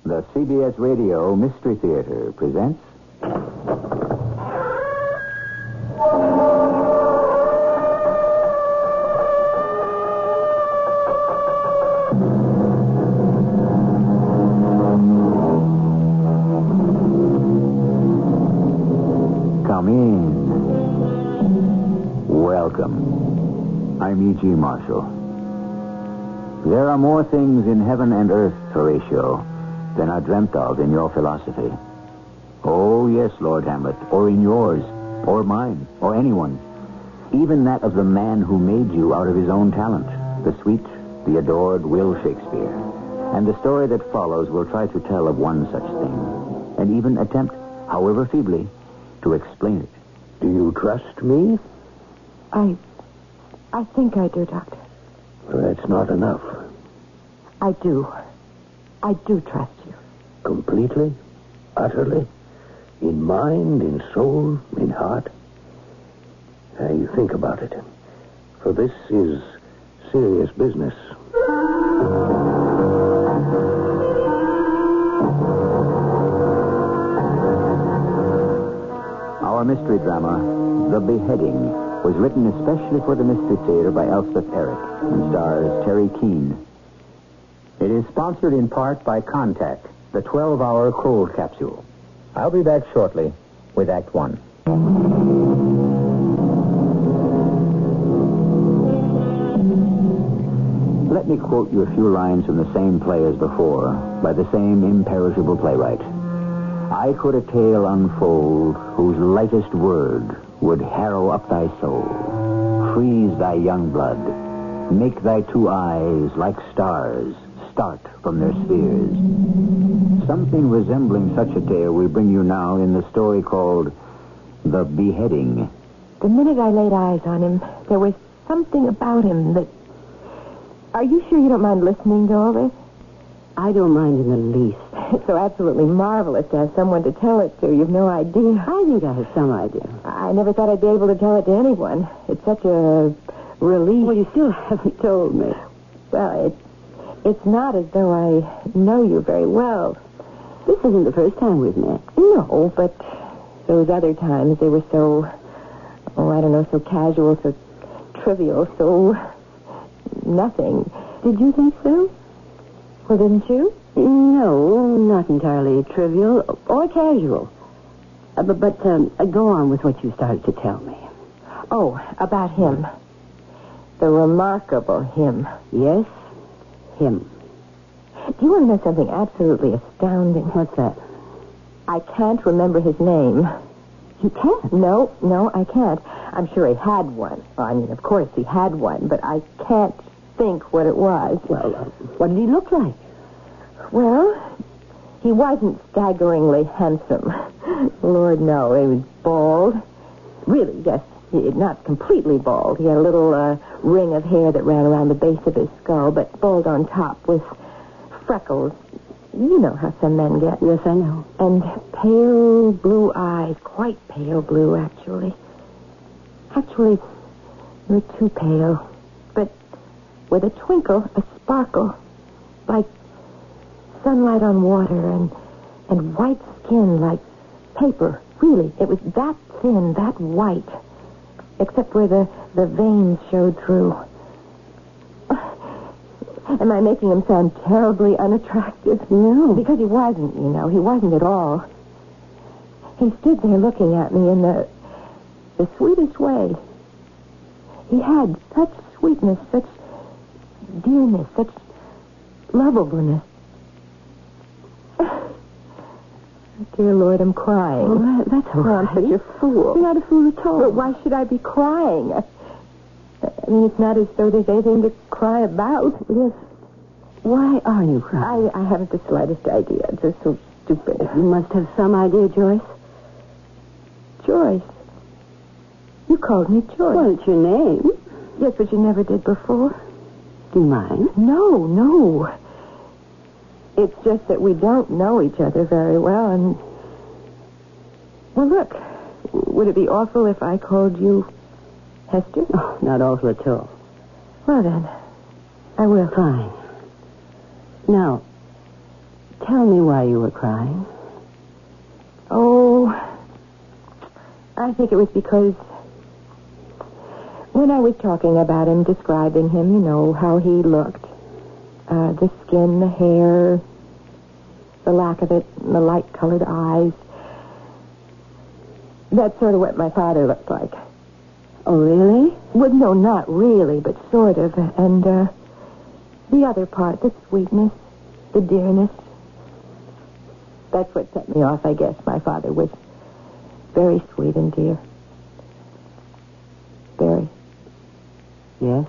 The CBS Radio Mystery Theater presents... Come in. Welcome. I'm E.G. Marshall. There are more things in heaven and earth, Horatio, than are dreamt of in your philosophy. Oh, yes, Lord Hamlet, or in yours, or mine, or anyone. Even that of the man who made you out of his own talent, the sweet, the adored Will Shakespeare. And the story that follows will try to tell of one such thing, and even attempt, however feebly, to explain it. Do you trust me? I think I do, Doctor. Well, that's not enough. I do trust you. Completely? Utterly? In mind, in soul, in heart? Now, you think about it. For this is serious business. Our mystery drama, The Beheading, was written especially for the Mystery Theater by Elspeth Eric and stars Terry Keane. It is sponsored in part by Contact, the 12-hour cold capsule. I'll be back shortly with Act One. Let me quote you a few lines from the same play as before, by the same imperishable playwright. I could a tale unfold whose lightest word would harrow up thy soul, freeze thy young blood, make thy two eyes like stars start from their spheres. Something resembling such a tale we bring you now in the story called The Beheading. The minute I laid eyes on him, there was something about him that... Are you sure you don't mind listening to all this? I don't mind in the least. It's so absolutely marvelous to have someone to tell it to. You've no idea. I think I have some idea. I never thought I'd be able to tell it to anyone. It's such a relief. Well, you still haven't told me. Well, it's not as though I know you very well. This isn't the first time we've met. No, but those other times, they were so, so casual, so trivial, so nothing. Did you think so? Well, didn't you? No, not entirely trivial or casual. But go on with what you started to tell me. Oh, about him. The remarkable him. Yes, him. Do you want to know something absolutely astounding? What's that? I can't remember his name. You can't? No, I can't. I'm sure he had one. Well, I mean, of course he had one, but I can't think what it was. Well, what did he look like? Well, he wasn't staggeringly handsome. Lord, no. He was bald. Really, yes, not completely bald. He had a little ring of hair that ran around the base of his skull, but bald on top with freckles. You know how some men get. Yes, I know. And pale blue eyes. Quite pale blue, actually. Actually, they were too pale. But with a twinkle, a sparkle, like sunlight on water, and white skin like paper. Really, it was that thin, that white, except where the veins showed through. Am I making him sound terribly unattractive? No. Because he wasn't, He wasn't at all. He stood there looking at me in the sweetest way. He had such sweetness, such dearness, such lovableness. Dear Lord, I'm crying. Oh, that's all right. I'm such a fool. You're not a fool at all. But why should I be crying? I mean, it's not as though there's anything to cry about. Yes. Why are you crying? I haven't the slightest idea. It's just so stupid. You must have some idea, Joyce. Joyce? You called me Joyce. Well, it's your name. Yes, but you never did before. Do you mind? No. It's just that we don't know each other very well, and... Well, look, would it be awful if I called you Hester? Oh, not awful at all. Well, then, I will. Fine. Now, Tell me why you were crying. Oh, I think it was because when I was talking about him, describing him, you know, how he looked, the skin, the hair, the lack of it, and the light-colored eyes, that's sort of what my father looked like. Oh, really? Well, no, not really, but sort of. And the other part, the sweetness, the dearness, that's what set me off, I guess. My father was very sweet and dear. Very. Yes?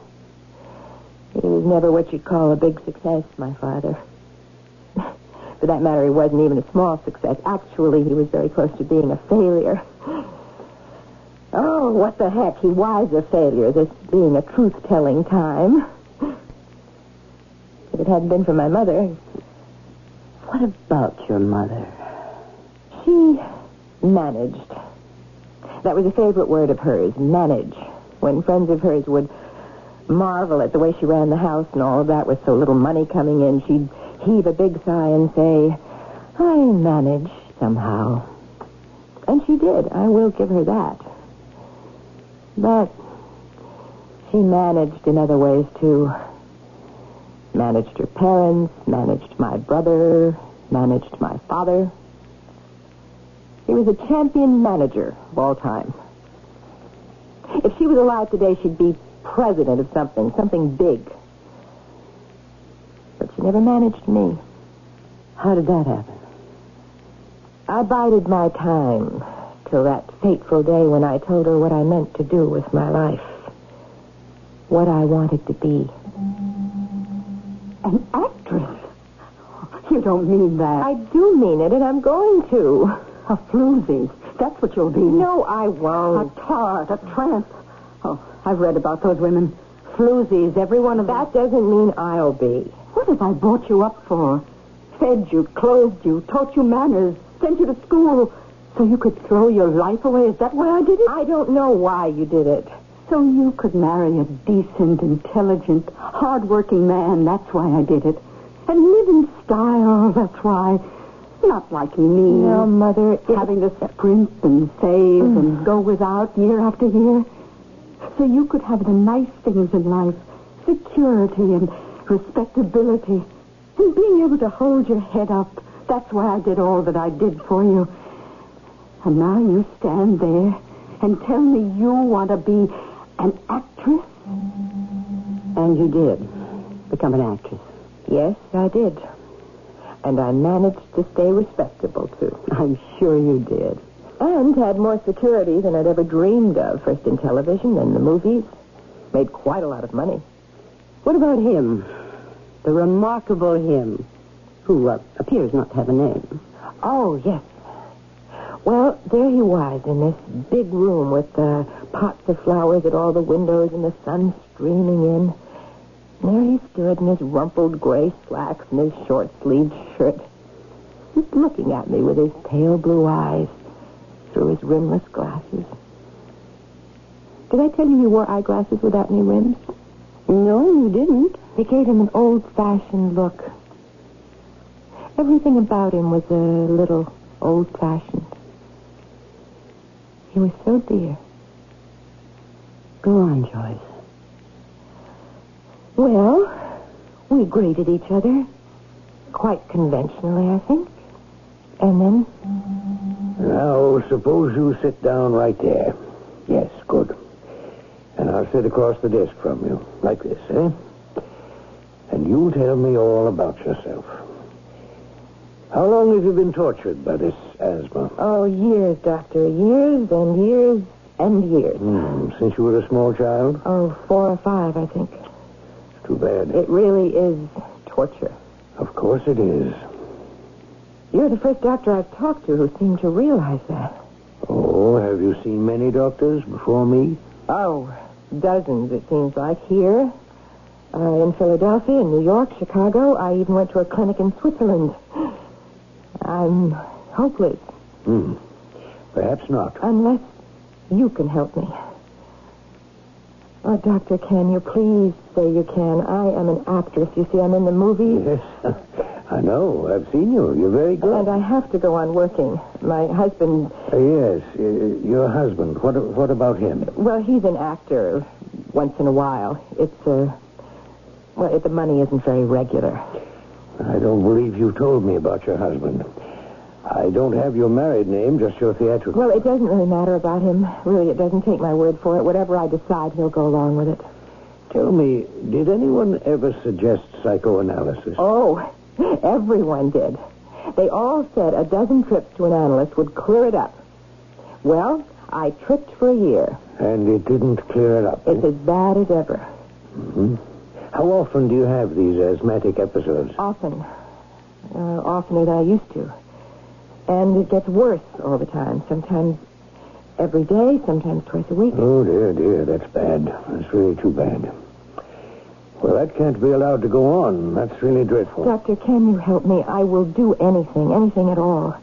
He was never what you'd call a big success, my father. For that matter, he wasn't even a small success. Actually, he was very close to being a failure. Oh, what the heck. He was a failure, this being a truth-telling time. If it hadn't been for my mother... What about your mother? She managed. That was a favorite word of hers, manage. When friends of hers would marvel at the way she ran the house and all of that with so little money coming in, she'd heave a big sigh and say, I managed somehow. And she did. I will give her that. But she managed in other ways, too. Managed her parents, managed my brother, managed my father. She was a champion manager of all time. If she was alive today, she'd be president of something big. But she never managed me. How did that happen? I bided my time till that fateful day when I told her what I meant to do with my life. What I wanted to be. An actress? You don't mean that. I do mean it, and I'm going to. A floozy. That's what you'll be. No, I won't. A tart, a tramp. Oh, I've read about those women. Floozies, every one of them. That doesn't mean I'll be. What have I brought you up for? Fed you, clothed you, taught you manners, sent you to school so you could throw your life away. Is that why I did it? I don't know why you did it. So you could marry a decent, intelligent, hard-working man. That's why I did it. And live in style. That's why. Not like me. No, Mother. Having to sprint and save and go without year after year. So you could have the nice things in life. Security and respectability. And being able to hold your head up. That's why I did all that I did for you. And now you stand there and tell me you want to be an actress? And you did become an actress. Yes, I did. And I managed to stay respectable, too. I'm sure you did. And had more security than I'd ever dreamed of. First in television, then the movies. Made quite a lot of money. What about him? The remarkable him, who appears not to have a name. Oh, yes. Well, there he was in this big room with pots of flowers at all the windows and the sun streaming in. And there he stood in his rumpled gray slacks and his short-sleeved shirt, just looking at me with his pale blue eyes through his rimless glasses. Did I tell you he wore eyeglasses without any rims? No, you didn't. They gave him an old-fashioned look. Everything about him was a little old-fashioned. He was so dear. Go on, Joyce. Well, we greeted each other quite conventionally, I think. And then... Now, suppose you sit down right there. Yes, good. And I'll sit across the desk from you, like this, eh? And you tell me all about yourself. How long have you been tortured by this asthma? Oh, years, Doctor. Years and years and years. Since you were a small child? Oh, 4 or 5, I think. It's too bad. It really is torture. Of course it is. You're the first doctor I've talked to who seemed to realize that. Oh, have you seen many doctors before me? Oh, dozens, it seems like, here. In Philadelphia, in New York, Chicago. I even went to a clinic in Switzerland. I'm hopeless. Perhaps not. Unless you can help me. Oh, Doctor, can you please say you can? I am an actress. You see, I'm in the movies. Yes, I know. I've seen you. You're very good. And I have to go on working. My husband... Yes, your husband. What about him? Well, he's an actor once in a while. The money isn't very regular. I don't believe you told me about your husband. I don't have your married name, just your theatrical. Well, it doesn't really matter about him. Really, it doesn't take my word for it. Whatever I decide, he'll go along with it. Tell me, did anyone ever suggest psychoanalysis? Oh, everyone did. They all said a dozen trips to an analyst would clear it up. Well, I tripped for a year. And it didn't clear it up? It's as bad as ever. Mm-hmm. How often do you have these asthmatic episodes? Often. Oftener than I used to. And it gets worse all the time. Sometimes every day, sometimes twice a week. Oh, dear, that's bad. That's really too bad. Well, that can't be allowed to go on. That's really dreadful. Doctor, can you help me? I will do anything at all.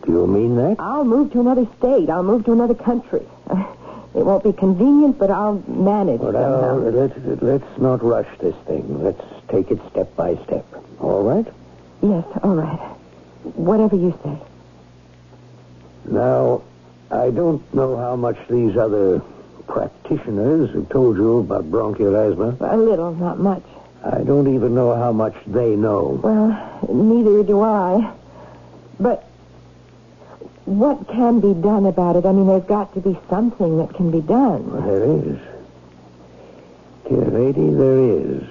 Do you mean that? I'll move to another state. I'll move to another country. It won't be convenient, but I'll manage somehow. Let's not rush this thing. Let's take it step by step. All right? Yes, all right. Whatever you say. Now, I don't know how much these other practitioners have told you about bronchial asthma. A little, not much. I don't even know how much they know. Well, neither do I. But what can be done about it? I mean, there's got to be something that can be done. Well, there is. Dear lady, there is.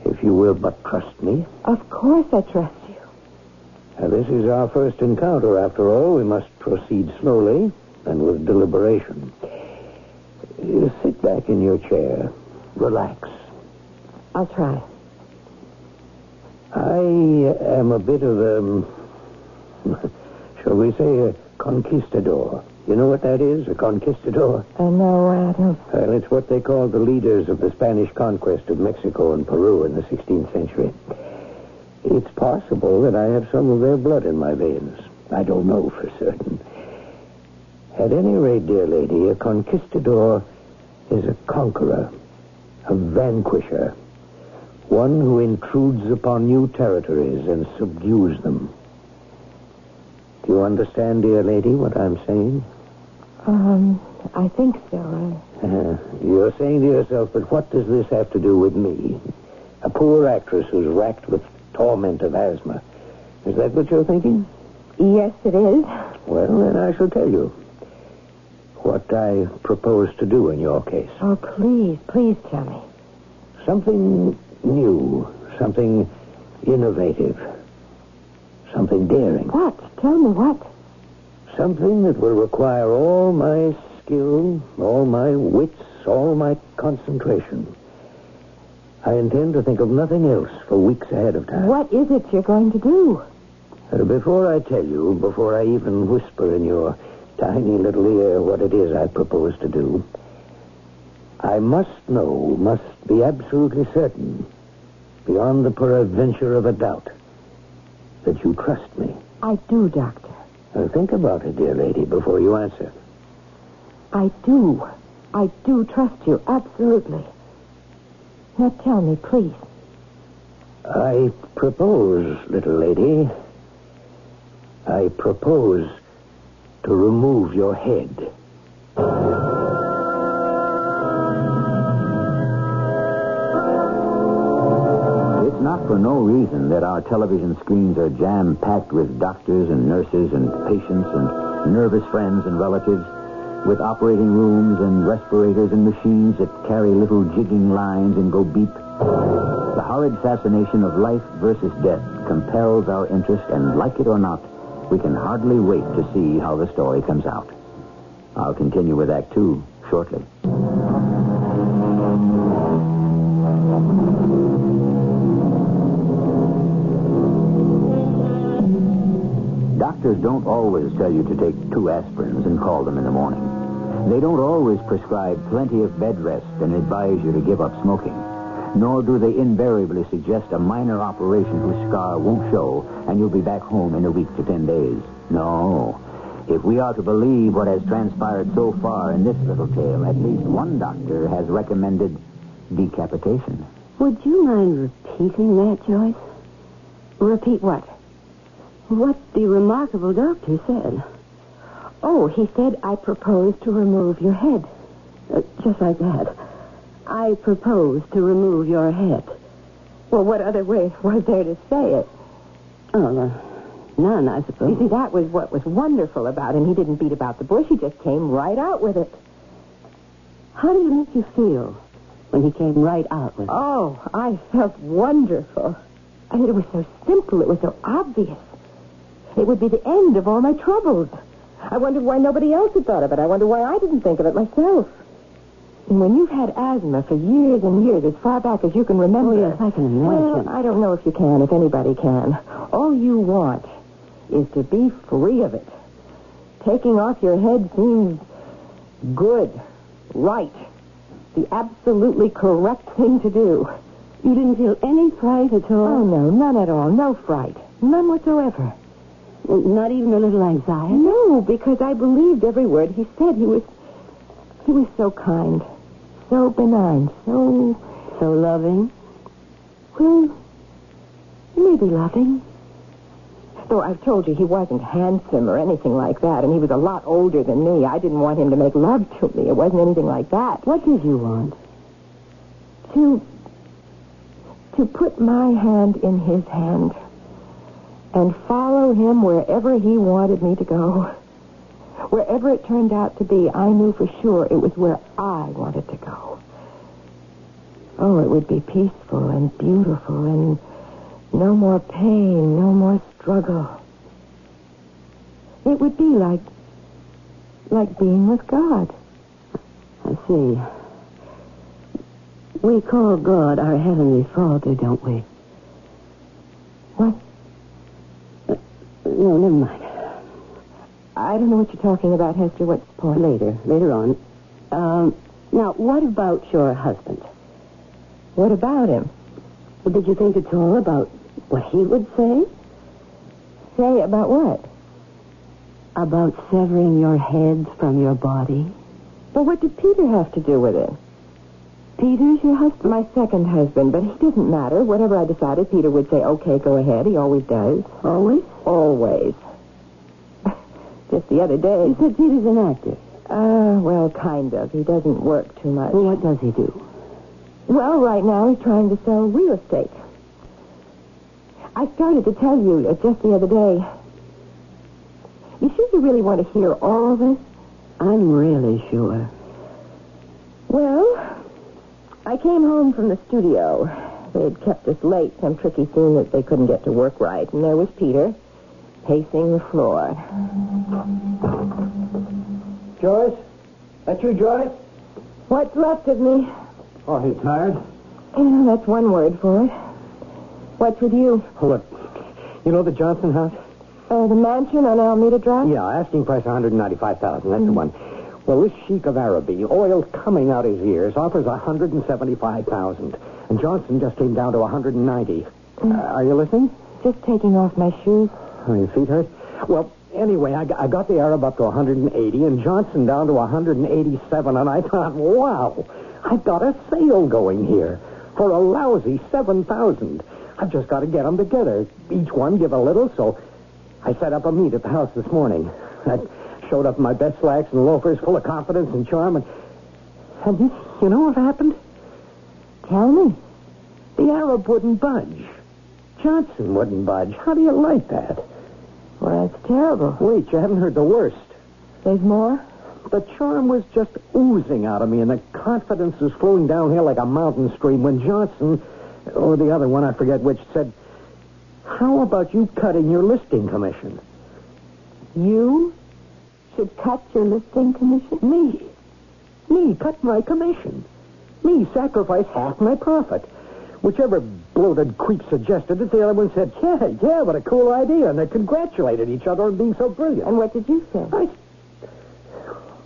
If you will but trust me. Of course I trust you. Now, this is our first encounter, after all. We must proceed slowly and with deliberation. You sit back in your chair. Relax. I'll try. I am a bit of a, shall we say, a conquistador. You know what that is, a conquistador? No, I don't. Well, it's what they called the leaders of the Spanish conquest of Mexico and Peru in the 16th century. It's possible that I have some of their blood in my veins. I don't know for certain. At any rate, dear lady, a conquistador is a conqueror, a vanquisher, one who intrudes upon new territories and subdues them. Do you understand, dear lady, what I'm saying? I think so. You're saying to yourself, but what does this have to do with me? A poor actress who's racked with torment of asthma. Is that what you're thinking? Yes, it is. Well, then I shall tell you what I propose to do in your case. Oh, please tell me. Something new, something innovative, something daring. What? Tell me what? Something that will require all my skill, all my wits, all my concentration. I intend to think of nothing else for weeks ahead of time. What is it you're going to do? Before I tell you, before I even whisper in your tiny little ear what it is I propose to do, I must be absolutely certain, beyond the peradventure of a doubt, that you trust me. I do, Doctor. Now, think about it, dear lady, before you answer. I do. I do trust you, absolutely. Now tell me, please. I propose, little lady, I propose to remove your head. It's not for no reason that our television screens are jam-packed with doctors and nurses and patients and nervous friends and relatives, with operating rooms and respirators and machines that carry little jigging lines and go beep. The horrid fascination of life versus death compels our interest, and like it or not, we can hardly wait to see how the story comes out. I'll continue with Act 2 shortly. Doctors don't always tell you to take 2 aspirins and call them in the morning. They don't always prescribe plenty of bed rest and advise you to give up smoking. Nor do they invariably suggest a minor operation whose scar won't show and you'll be back home in a week to 10 days. No. If we are to believe what has transpired so far in this little tale, at least one doctor has recommended decapitation. Would you mind repeating that, Joyce? Repeat what? What the remarkable doctor said. Oh, he said, I propose to remove your head. Just like that. I propose to remove your head. Well, what other way was there to say it? Oh, none, I suppose. You see, that was what was wonderful about him. He didn't beat about the bush. He just came right out with it. How did it make you feel when he came right out with it? Oh, I felt wonderful. I mean, it was so simple. It was so obvious. It would be the end of all my troubles. I wondered why nobody else had thought of it. I wondered why I didn't think of it myself. And when you've had asthma for years and years, as far back as you can remember... Oh, yes, I can imagine. Well, I don't know if you can, if anybody can. All you want is to be free of it. Taking off your head seems good, right, the absolutely correct thing to do. You didn't feel any fright at all? Oh, no, none at all. No fright. None whatsoever. Not even a little anxiety? No, because I believed every word he said. He was so kind, so benign, so loving? Well, maybe loving. Though I've told you he wasn't handsome or anything like that, and he was a lot older than me. I didn't want him to make love to me. It wasn't anything like that. What did you want? To put my hand in his hand and follow him wherever he wanted me to go. Wherever it turned out to be, I knew for sure it was where I wanted to go. Oh, it would be peaceful and beautiful and no more pain, no more struggle. It would be like being with God. I see. We call God our Heavenly Father, don't we? What? No, never mind. I don't know what you're talking about, Hester. What's the point? Later on. Now, what about your husband? What about him? Well, did you think at all about what he would say? Say about what? About severing your heads from your body? Well, what did Peter have to do with it? Peter's your husband? My second husband, but he doesn't matter. Whatever I decided, Peter would say, okay, go ahead. He always does. Always? Always. Just the other day. You said Peter's an actor. Well, kind of. He doesn't work too much. Well, what does he do? Well, right now he's trying to sell real estate. I started to tell you just the other day. You sure you really want to hear all of this? I'm really sure. Well, I came home from the studio. They had kept us late, some tricky scene that they couldn't get to work right. And there was Peter, pacing the floor. Joyce? That you, Joyce? What's left of me? Oh, you tired? Yeah, that's one word for it. What's with you? Look, you know the Johnson house? The mansion on Alameda Drive? Yeah, asking price $195,000. That's the one. Well, this sheik of Araby, oil coming out his ears, offers $175,000. And Johnson just came down to $190,000. Are you listening? Just taking off my shoes. Oh, your feet hurt? Well, anyway, I got the Arab up to $180,000 and Johnson down to $187,000, and I thought, wow, I've got a sale going here for a lousy $7,000. I've just got to get them together. Each one give a little, so I set up a meet at the house this morning. I showed up in my best slacks and loafers, full of confidence and charm, and you know what happened? Tell me. The Arab wouldn't budge. Johnson wouldn't budge. How do you like that? Well, that's terrible. Wait, you haven't heard the worst. There's more? The charm was just oozing out of me, and the confidence was flowing downhill like a mountain stream when Johnson, or the other one, I forget which, said, how about you cutting your listing commission? You should cut your listing commission? Me, cut my commission. Me, sacrifice half my profit. Whichever bloated creep suggested it, the other one said, yeah, what a cool idea, and they congratulated each other on being so brilliant. And what did you say?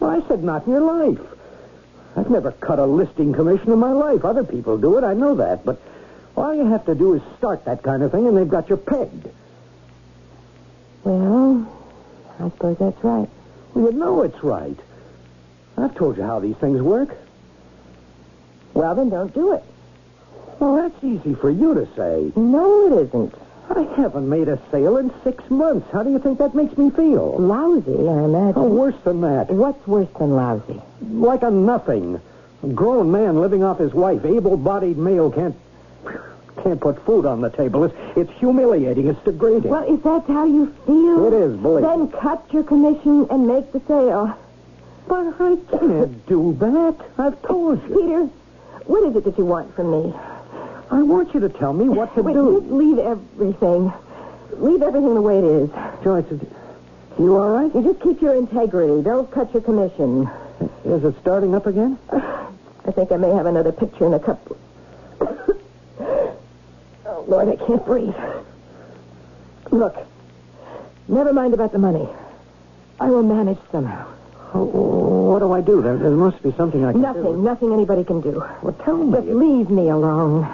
I said, not in your life. I've never cut a listing commission in my life. Other people do it, I know that, but all you have to do is start that kind of thing, and they've got you pegged. Well, I suppose that's right. Well, you know it's right. I've told you how these things work. Well, then don't do it. Well, that's easy for you to say. No, it isn't. I haven't made a sale in 6 months. How do you think that makes me feel? Lousy, I imagine. Oh, worse than that. What's worse than lousy? Like a nothing. A grown man living off his wife. Able-bodied male can't put food on the table. It's humiliating. It's degrading. Well, if that's how you feel... It is, believe Then me. cut your commission and make the sale. But I can't do that. I've told you. Peter, what is it that you want from me? I want you to tell me what to Wait, do. just leave everything. Leave everything the way it is. Joyce, you all right? You just keep your integrity. Don't cut your commission. Is it starting up again? I think I may have another picture in a cup. Oh, Lord, I can't breathe. Look, never mind about the money. I will manage somehow. Oh, what do I do? There must be something I can do. Nothing anybody can do. Well, tell me. Just leave me alone.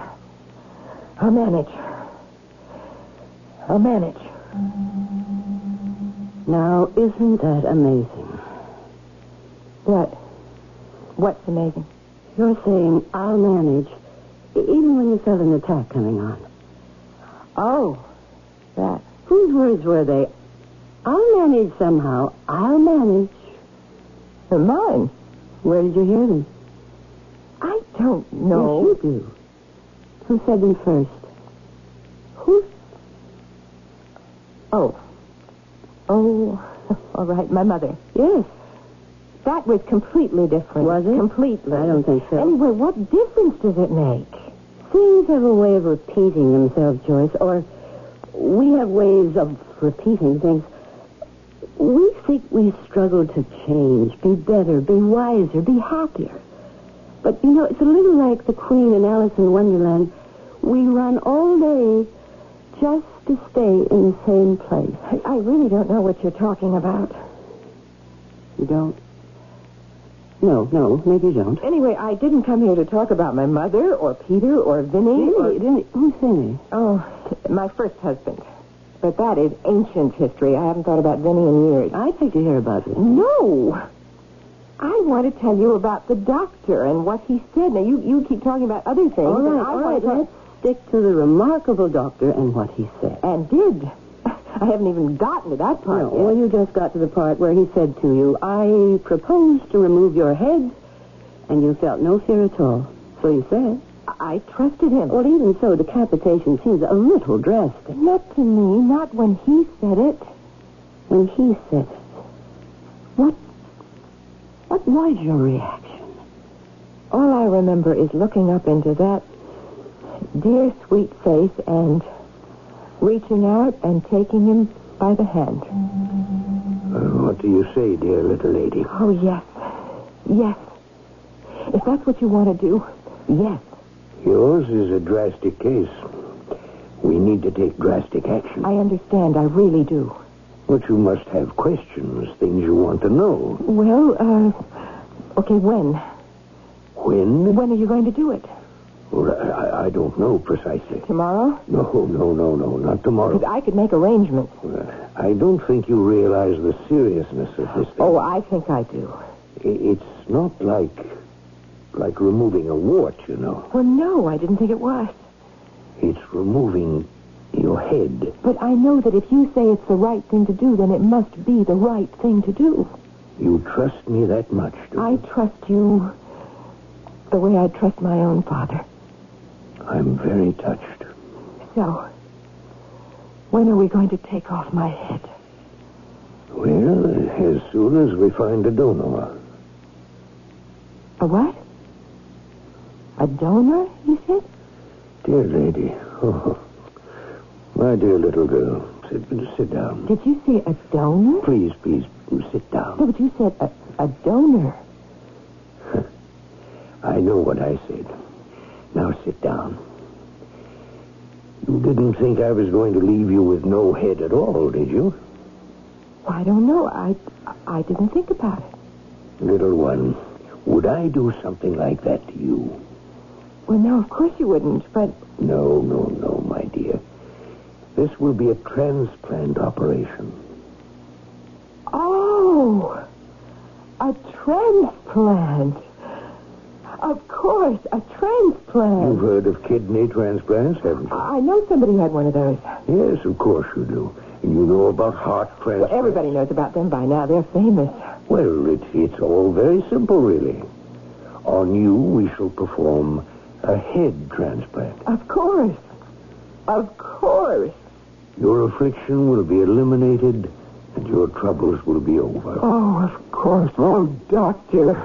I'll manage. Now, isn't that amazing? What? What's amazing? You're saying, I'll manage, even when you felt an attack coming on. Oh, that. Whose words were they? I'll manage somehow. I'll manage. They're mine. Where did you hear them? I don't know. Yes, you do. Who said them first? Who? Oh, all right, my mother. Yes. That was completely different. Was it? Completely. I don't think so. Anyway, what difference does it make? Things have a way of repeating themselves, Joyce, or we have ways of repeating things. We think we struggle to change, be better, be wiser, be happier. But, you know, it's a little like the Queen in Alice in Wonderland. We run all day just to stay in the same place. I really don't know what you're talking about. You don't? No, maybe you don't. Anyway, I didn't come here to talk about my mother or Peter or Vinny. Who's Vinny? Oh, my first husband. But that is ancient history. I haven't thought about Vinny in years. I'd like to hear about it. No. I want to tell you about the doctor and what he said. Now, you keep talking about other things. All right. Let's stick to the remarkable doctor and what he said. And did. I haven't even gotten to that part yet. Well, you just got to the part where he said to you, I propose to remove your head, and you felt no fear at all. So you said. I trusted him. Well, even so, decapitation seems a little drastic. Not to me, not when he said it. When he said it. What was your reaction? All I remember is looking up into that dear, sweet face and reaching out and taking him by the hand. What do you say, dear little lady? Oh, yes. Yes. If that's what you want to do, yes. Yours is a drastic case. We need to take drastic action. I understand. I really do. But you must have questions, things you want to know. Well, okay, when? When? When are you going to do it? Well, I don't know precisely. Tomorrow? No, not tomorrow. Because I could make arrangements. I don't think you realize the seriousness of this thing. Oh, I think I do. It's not like removing a wart, you know. Well, no, I didn't think it was. It's removing your head. But I know that if you say it's the right thing to do, then it must be the right thing to do. You trust me that much, do I you? trust you the way I trust my own father. I'm very touched. So, when are we going to take off my head? Well, as soon as we find a donor. A what? A donor, you said? Dear lady. Oh, my dear little girl. Sit down. Did you say a donor? Please, sit down. No, but you said a donor. I know what I said. Now sit down. You didn't think I was going to leave you with no head at all, did you? I don't know. I didn't think about it. Little one, would I do something like that to you? Well, no, of course you wouldn't, but... No, my dear. This will be a transplant operation. Oh, a transplant. Of course, a transplant. You've heard of kidney transplants, haven't you? I know somebody who had one of those. Yes, of course you do. And you know about heart transplants. Well, everybody knows about them by now. They're famous. Well, it's all very simple, really. On you, we shall perform a head transplant. Of course. Of course. Your affliction will be eliminated, and your troubles will be over. Oh, of course. Oh, doctor.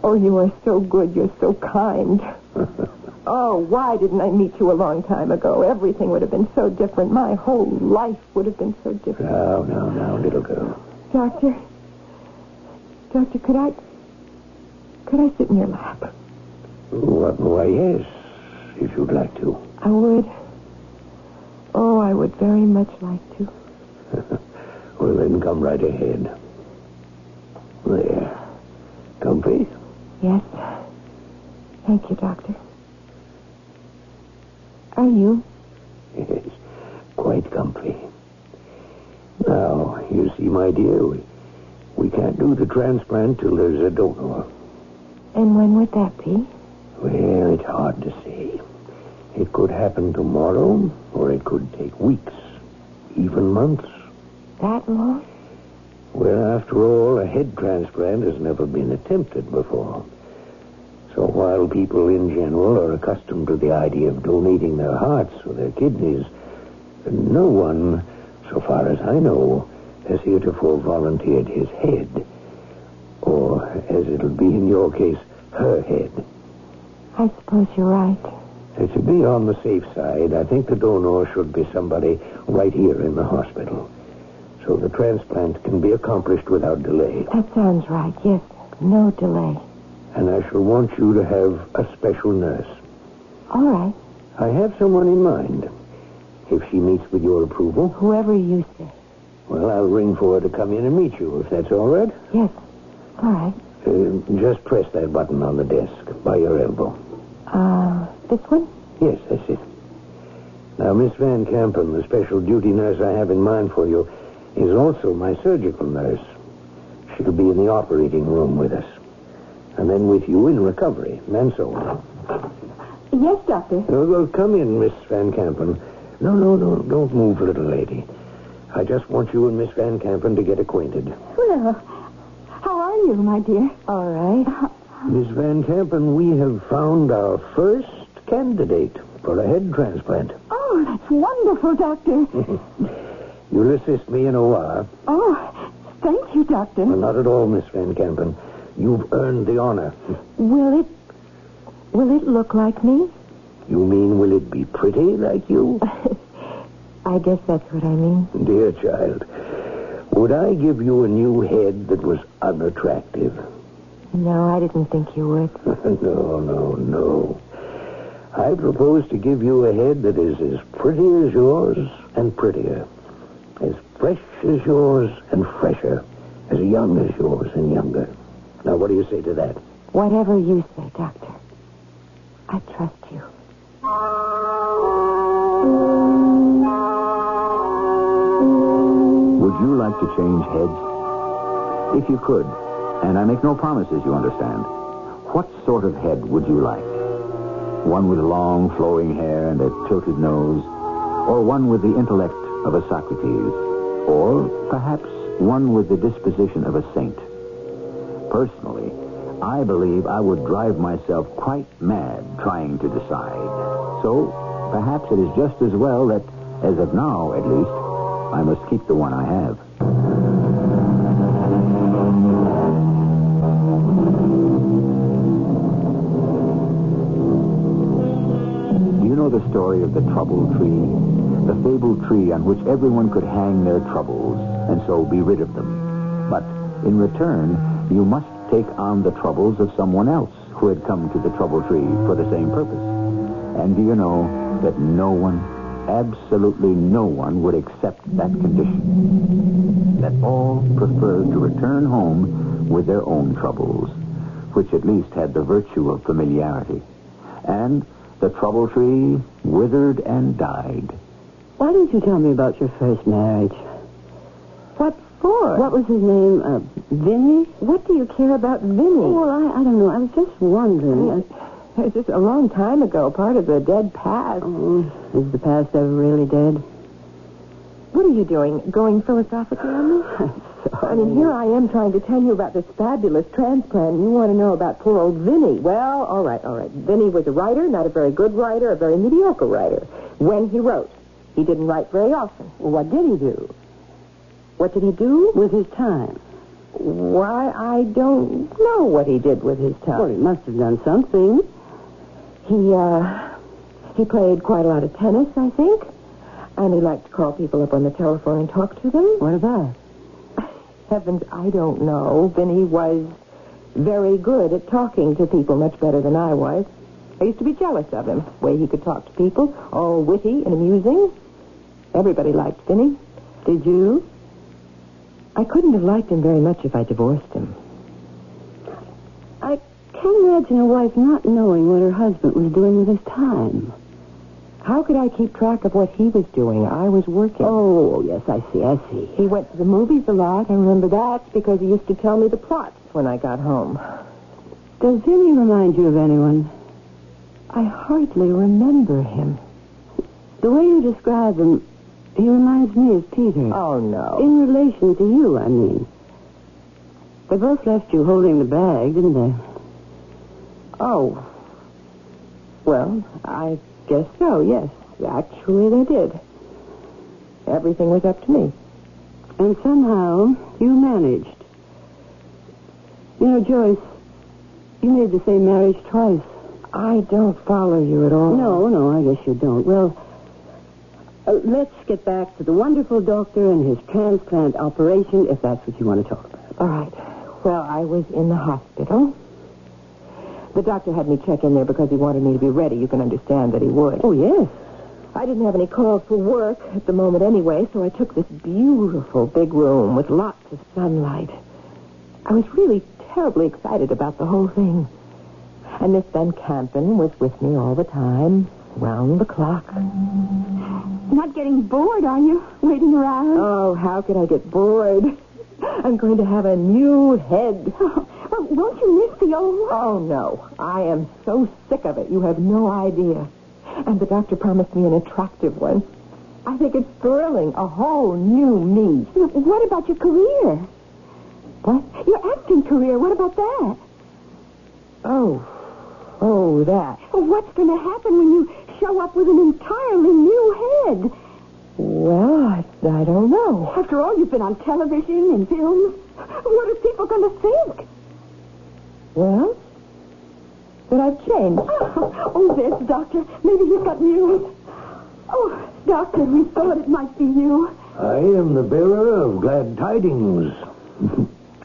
Oh, you are so good. You're so kind. Oh, why didn't I meet you a long time ago? Everything would have been so different. My whole life would have been so different. Now, little girl. Doctor, could I sit in your lap? Why, yes, if you'd like to. I would. Oh, I would very much like to. Well, then come right ahead. There. Comfy? Yes. Thank you, Doctor. Are you? Yes, quite comfy. Now, you see, my dear, we can't do the transplant till there's a donor. And when would that be? Well, it's hard to say. It could happen tomorrow, or it could take weeks, even months. That long? Well, after all, a head transplant has never been attempted before. So while people in general are accustomed to the idea of donating their hearts or their kidneys, no one, so far as I know, has heretofore volunteered his head. Or, as it'll be in your case, her head. I suppose you're right. To be on the safe side, I think the donor should be somebody right here in the hospital. So the transplant can be accomplished without delay. That sounds right, yes. No delay. And I shall want you to have a special nurse. All right. I have someone in mind. If she meets with your approval. Whoever you say. Well, I'll ring for her to come in and meet you, if that's all right. Yes. All right. Just press that button on the desk by your elbow. This one? Yes, that's it. Now, Miss Van Kampen, the special duty nurse I have in mind for you, is also my surgical nurse. She'll be in the operating room with us. And then with you in recovery, and so on. Yes, Doctor. Well, come in, Miss Van Kampen. No, don't move, little lady. I just want you and Miss Van Kampen to get acquainted. Well, how are you, my dear? All right. Miss Van Kampen, we have found our first candidate for a head transplant. Oh, that's wonderful, Doctor. You'll assist me in a while. Oh, thank you, Doctor. Well, not at all, Miss Van Kampen. You've earned the honor. Will it look like me? You mean, will it be pretty like you? I guess that's what I mean. Dear child, would I give you a new head that was unattractive? No, I didn't think you would. No. I propose to give you a head that is as pretty as yours and prettier. As fresh as yours and fresher. As young as yours and younger. Now, what do you say to that? Whatever you say, Doctor. I trust you. Would you like to change heads? If you could, and I make no promises, you understand, what sort of head would you like? One with long, flowing hair and a tilted nose? Or one with the intellect of a Socrates? Or perhaps one with the disposition of a saint? Personally, I believe I would drive myself quite mad trying to decide. So, perhaps it is just as well that, as of now at least, I must keep the one I have. Do you know the story of the trouble tree? The fabled tree on which everyone could hang their troubles and so be rid of them. But in return, you must take on the troubles of someone else who had come to the trouble tree for the same purpose. And do you know that no one, absolutely no one, would accept that condition? That all preferred to return home with their own troubles, which at least had the virtue of familiarity. And the trouble tree withered and died. Why didn't you tell me about your first marriage? What for? What was his name? Vinny? What do you care about Vinny? Oh, well, I don't know. I was just wondering. It's just a long time ago, part of the dead past. Oh, is the past ever really dead? What are you doing? Going philosophically on me? I mean, here I am trying to tell you about this fabulous transplant, and you want to know about poor old Vinny. Well, all right. Vinny was a writer, not a very good writer, a very mediocre writer. When he wrote, he didn't write very often. Well, what did he do? What did he do? With his time? Why, I don't know what he did with his time. Well, he must have done something. He played quite a lot of tennis, I think. And he liked to call people up on the telephone and talk to them. What about? Heavens, I don't know. Vinny was very good at talking to people, much better than I was. I used to be jealous of him, the way he could talk to people, all witty and amusing. Everybody liked Vinny. Did you? I couldn't have liked him very much if I divorced him. I can't imagine a wife not knowing what her husband was doing with his time. How could I keep track of what he was doing? I was working. Oh, yes, I see. He went to the movies a lot. I remember that because he used to tell me the plots when I got home. Does Vinny remind you of anyone? I hardly remember him. The way you describe him, he reminds me of Peter. Oh, no. In relation to you, I mean. They both left you holding the bag, didn't they? Oh. Well, I guess so, yes. Actually, they did. Everything was up to me. And somehow, you managed. You know, Joyce, you made the same marriage twice. I don't follow you at all. No, I guess you don't. Well, let's get back to the wonderful doctor and his transplant operation, if that's what you want to talk about. All right. Well, I was in the hospital. The doctor had me check in there because he wanted me to be ready. You can understand that he would. Oh, yes. I didn't have any calls for work at the moment anyway, so I took this beautiful big room with lots of sunlight. I was really terribly excited about the whole thing. And Miss Van Campen was with me all the time, round the clock. Not getting bored, are you? Waiting around? Oh, how could I get bored? I'm going to have a new head. Well, won't you miss the old one? Oh, no. I am so sick of it. You have no idea. And the doctor promised me an attractive one. I think it's thrilling. A whole new me. What about your career? What? Your acting career. What about that? Oh, that. What's going to happen when you show up with an entirely new head? Well, I don't know. After all, you've been on television and film. What are people going to think? Well, that I've changed. Oh, there's Doctor. Maybe he's got news. Oh, Doctor, we thought it might be you. I am the bearer of glad tidings.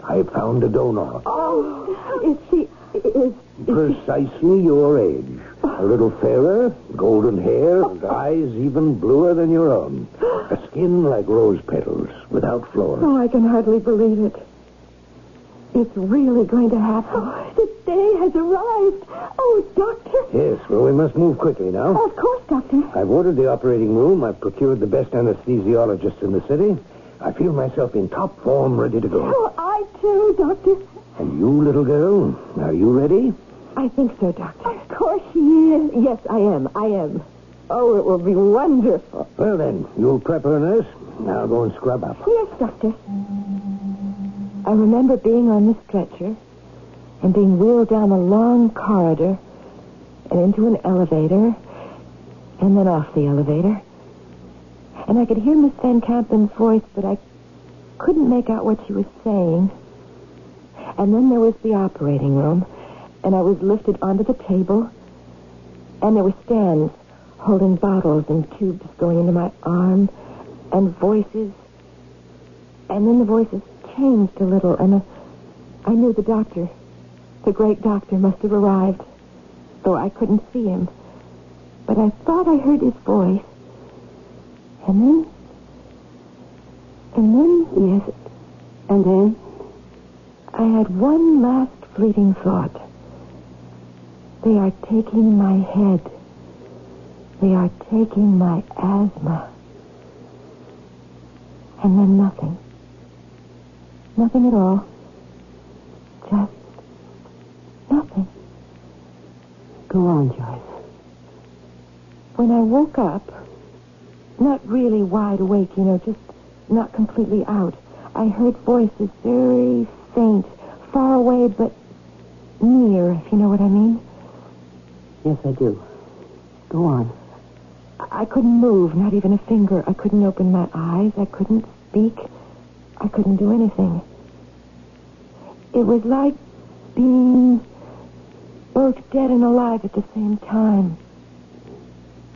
I found a donor. Oh, is Precisely your age. A little fairer, golden hair, and eyes even bluer than your own. A skin like rose petals, without flaws. Oh, I can hardly believe it. It's really going to happen. Oh, the day has arrived. Oh, Doctor. Yes, well, we must move quickly now. Oh, of course, Doctor. I've ordered the operating room. I've procured the best anesthesiologists in the city. I feel myself in top form, ready to go. Oh, I too, Doctor. And you, little girl, are you ready? I think so, Doctor. Of course she is. Yes, I am. Oh, it will be wonderful. Well, then, you'll prep her, nurse. Now go and scrub up. Yes, Doctor. I remember being on the stretcher and being wheeled down a long corridor and into an elevator and then off the elevator. And I could hear Miss Van Campen's voice, but I couldn't make out what she was saying. And then there was the operating room, and I was lifted onto the table, and there were stands holding bottles and tubes going into my arm, and voices. And then the voices changed a little, and I knew the doctor, the great doctor, must have arrived, though I couldn't see him. But I thought I heard his voice. And then, Yes. And then? I had one last fleeting thought. They are taking my head. They are taking my asthma. And then nothing. Nothing at all. Just nothing. Go on, Joyce. When I woke up, not really wide awake, just not completely out, I heard voices very faint, far away, but near, if you know what I mean. Yes, I do. Go on. I couldn't move, not even a finger. I couldn't open my eyes. I couldn't speak. I couldn't do anything. It was like being both dead and alive at the same time.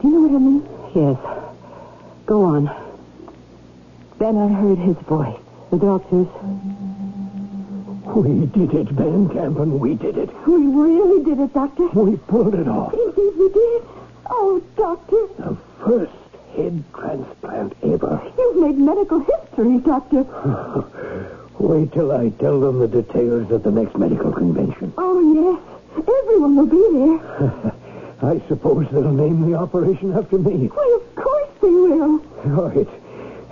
Do you know what I mean? Yes. Go on. Then I heard his voice. The doctor's. We did it, Van Campen. We did it. We really did it, Doctor. We pulled it off. Indeed we did. Oh, Doctor. The first head transplant ever. You've made medical history, Doctor. Wait till I tell them the details at the next medical convention. Oh, yes. Everyone will be there. I suppose they'll name the operation after me. Why, of course they will. Oh,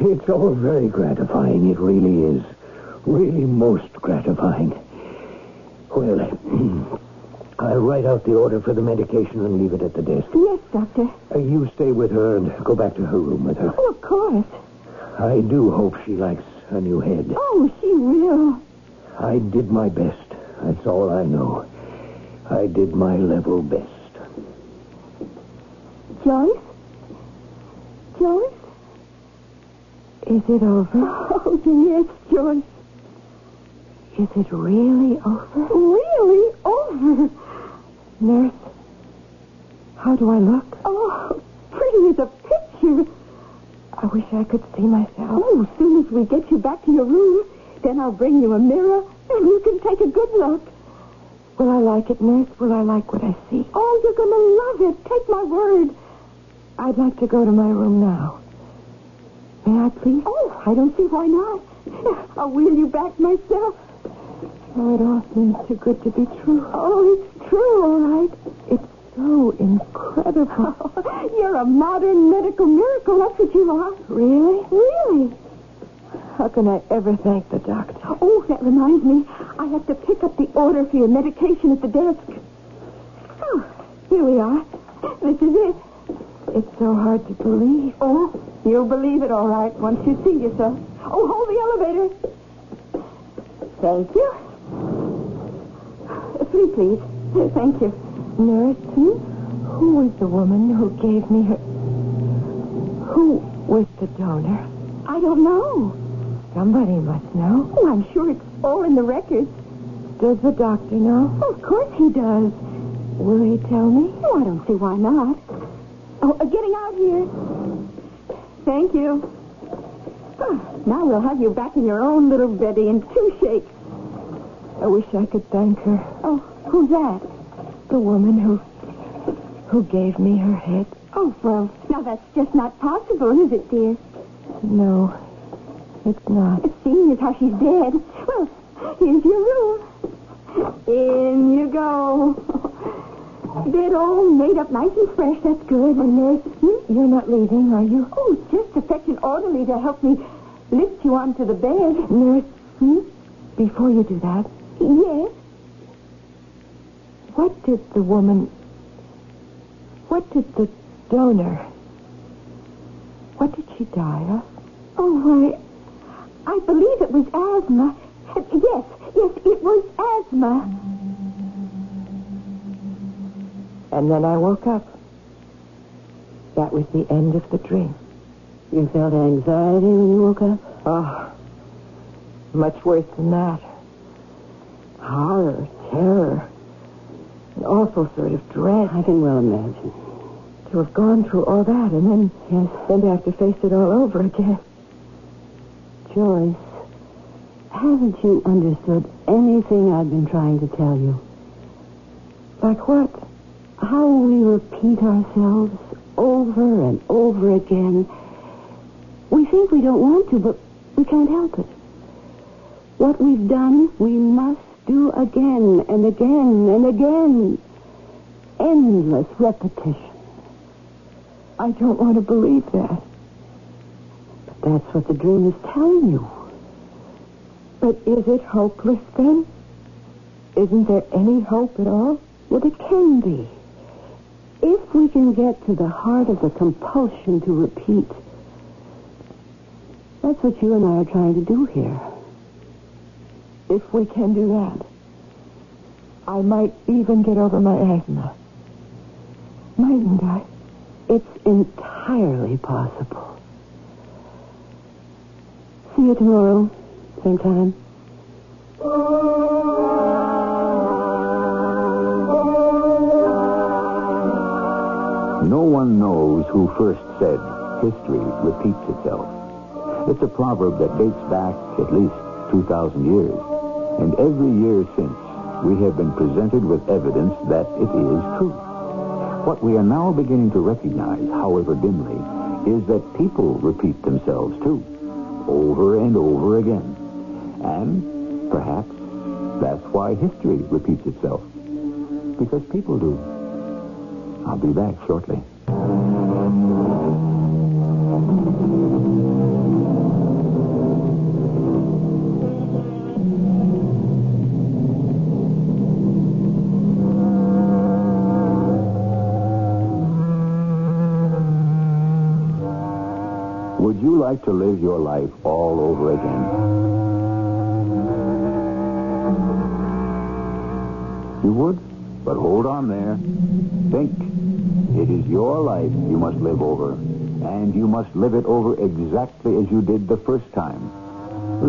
it's all very gratifying. It really is. Really most gratifying. Well, I'll write out the order for the medication and leave it at the desk. Yes, Doctor. You stay with her and go back to her room with her. Oh, of course. I do hope she likes a new head. Oh, she will. I did my best. That's all I know. I did my level best. Joyce? Joyce? Is it over? Oh, yes, Joyce. Is it really over? Really over? Nurse, how do I look? Oh, pretty as a picture. I wish I could see myself. Oh, as soon as we get you back to your room, then I'll bring you a mirror, and you can take a good look. Will I like it, Nurse? Will I like what I see? Oh, you're going to love it. Take my word. I'd like to go to my room now. May I, please? Oh, I don't see why not. I'll wheel you back myself. Oh, it all seems too good to be true. Oh, it's true, all right. It's so incredible. Oh, you're a modern medical miracle, that's what you are. Really? Really? How can I ever thank the doctor? Oh, that reminds me. I have to pick up the order for your medication at the desk. Oh, here we are. This is it. It's so hard to believe. Oh, you'll believe it all right once you see yourself. Oh, hold the elevator. Thank you. 3, please. Thank you. Nurse, who was the woman who gave me her... Who was the donor? I don't know. Somebody must know. Oh, I'm sure it's all in the records. Does the doctor know? Oh, of course he does. Will he tell me? Oh, I don't see why not. Oh, getting out here. Thank you. Oh, now we'll have you back in your own little beddy in 2 shakes. I wish I could thank her. Oh, who's that? The woman who gave me her head. Oh, well, now that's just not possible, is it, dear? No, it's not. Seeing as how she's dead. Well, here's your room. In you go. Bed all made up nice and fresh. That's good. Oh, Nurse, you're not leaving, are you? Oh, just to fetch an orderly to help me lift you onto the bed. Nurse, before you do that, Yes? what did the donor, what did she die of? Oh, I believe it was asthma. Yes, it was asthma. And then I woke up. That was the end of the dream. You felt anxiety when you woke up? Oh, much worse than that. Horror, terror, an awful sort of dread. I can well imagine. To have gone through all that and then to have to face it all over again. Joyce, haven't you understood anything I've been trying to tell you? Like what? How we repeat ourselves over and over again. We think we don't want to, but we can't help it. What we've done, we must do again and again and again. Endless repetition. I don't want to believe that. But that's what the dream is telling you. But is it hopeless then? Isn't there any hope at all? Well, it can be. If we can get to the heart of the compulsion to repeat. That's what you and I are trying to do here. If we can do that, I might even get over my asthma. Mightn't I? It's entirely possible. See you tomorrow, same time. No one knows who first said history repeats itself. It's a proverb that dates back at least 2,000 years. And every year since, we have been presented with evidence that it is true. What we are now beginning to recognize, however dimly, is that people repeat themselves too, over and over again. And perhaps that's why history repeats itself. Because people do. I'll be back shortly. Would you like to live your life all over again? You would? But hold on there. Think. It is your life you must live over. And you must live it over exactly as you did the first time.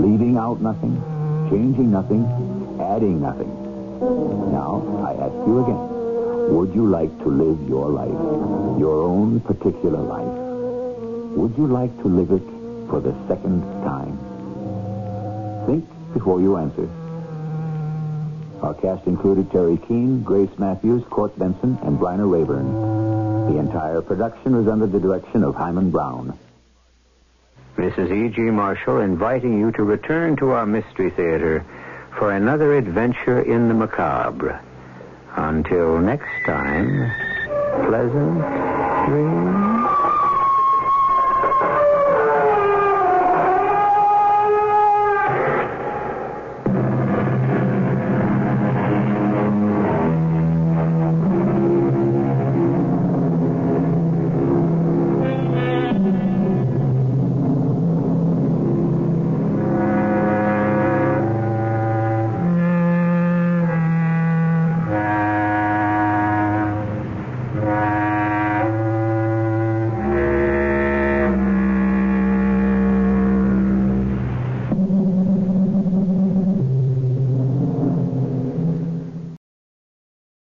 Leaving out nothing, changing nothing, adding nothing. Now, I ask you again. Would you like to live your life? Your own particular life? Would you like to live it for the second time? Think before you answer. Our cast included Terry Keane, Grace Matthews, Court Benson, and Bryna Rayburn. The entire production was under the direction of Himan Brown. This is E.G. Marshall inviting you to return to our Mystery Theater for another adventure in the macabre. Until next time, pleasant dreams.